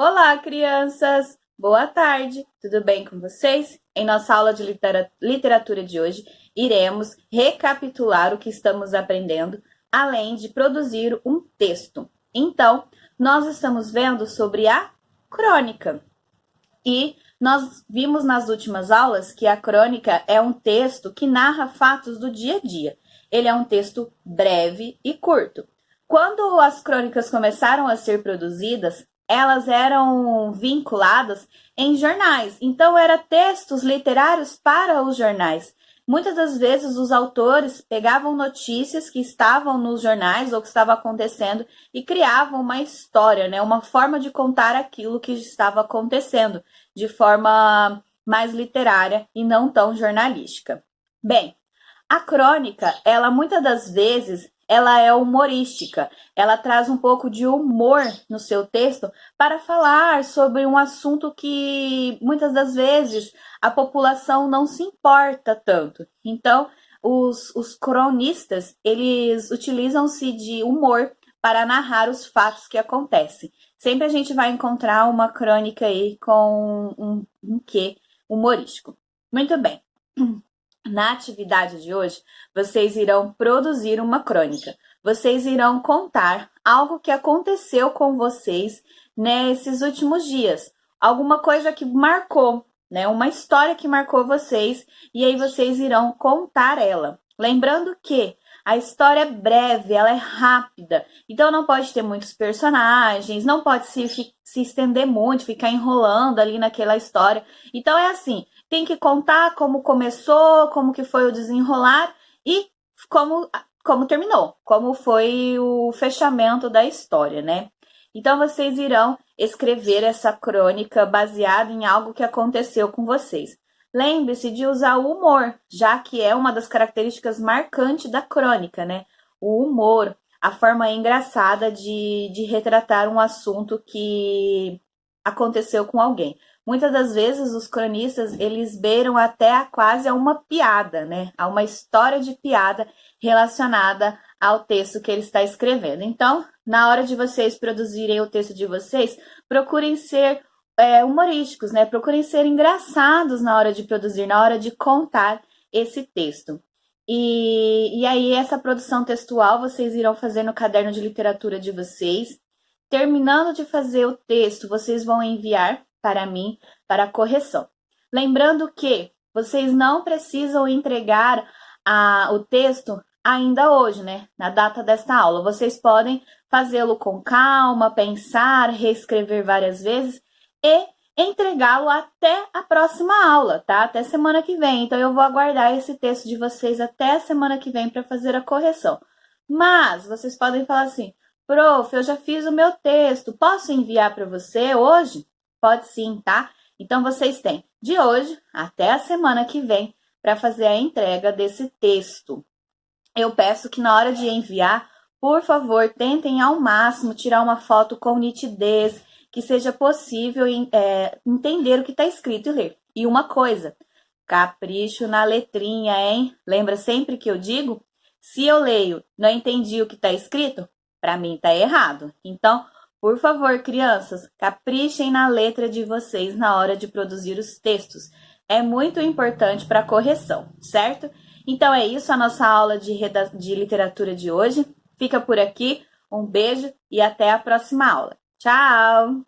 Olá, crianças! Boa tarde! Tudo bem com vocês? Em nossa aula de literatura de hoje, iremos recapitular o que estamos aprendendo, além de produzir um texto. Então, nós estamos vendo sobre a crônica. E nós vimos nas últimas aulas que a crônica é um texto que narra fatos do dia a dia. Ele é um texto breve e curto. Quando as crônicas começaram a ser produzidas, elas eram vinculadas em jornais. Então, eram textos literários para os jornais. Muitas das vezes os autores pegavam notícias que estavam nos jornais ou que estava acontecendo e criavam uma história, né? Uma forma de contar aquilo que estava acontecendo, de forma mais literária e não tão jornalística. Bem, a crônica, ela muitas das vezes, ela é humorística. Ela traz um pouco de humor no seu texto para falar sobre um assunto que muitas das vezes a população não se importa tanto. Então, os cronistas, eles utilizam-se de humor para narrar os fatos que acontecem. Sempre a gente vai encontrar uma crônica aí com um quê humorístico. Muito bem. Na atividade de hoje, vocês irão produzir uma crônica. Vocês irão contar algo que aconteceu com vocês nesses últimos dias. Alguma coisa que marcou, né? Uma história que marcou vocês e aí vocês irão contar ela. Lembrando que a história é breve, ela é rápida, então não pode ter muitos personagens, não pode se estender muito, ficar enrolando ali naquela história. Então é assim, tem que contar como começou, como que foi o desenrolar e como terminou, como foi o fechamento da história, né? Então vocês irão escrever essa crônica baseada em algo que aconteceu com vocês. Lembre-se de usar o humor, já que é uma das características marcantes da crônica, né? O humor, a forma engraçada de retratar um assunto que aconteceu com alguém. Muitas das vezes os cronistas, eles beiram até quase a uma piada, né? A uma história de piada relacionada ao texto que ele está escrevendo. Então, na hora de vocês produzirem o texto de vocês, procurem ser humorísticos, né? Procurem ser engraçados na hora de produzir, na hora de contar esse texto. E aí, essa produção textual vocês irão fazer no caderno de literatura de vocês. Terminando de fazer o texto, vocês vão enviar para mim para correção. Lembrando que vocês não precisam entregar o texto ainda hoje, né? Na data desta aula. Vocês podem fazê-lo com calma, pensar, reescrever várias vezes e entregá-lo até a próxima aula, tá? Até semana que vem. Então, eu vou aguardar esse texto de vocês até a semana que vem para fazer a correção. Mas, vocês podem falar assim, prof, eu já fiz o meu texto, posso enviar para você hoje? Pode sim, tá? Então, vocês têm de hoje até a semana que vem para fazer a entrega desse texto. Eu peço que na hora de enviar, por favor, tentem ao máximo tirar uma foto com nitidez, que seja possível entender o que está escrito e ler. E uma coisa, capricho na letrinha, hein? Lembra sempre que eu digo? Se eu leio, não entendi o que está escrito, para mim está errado. Então, por favor, crianças, caprichem na letra de vocês na hora de produzir os textos. É muito importante para a correção, certo? Então é isso, a nossa aula de literatura de hoje. Fica por aqui, um beijo e até a próxima aula. Tchau!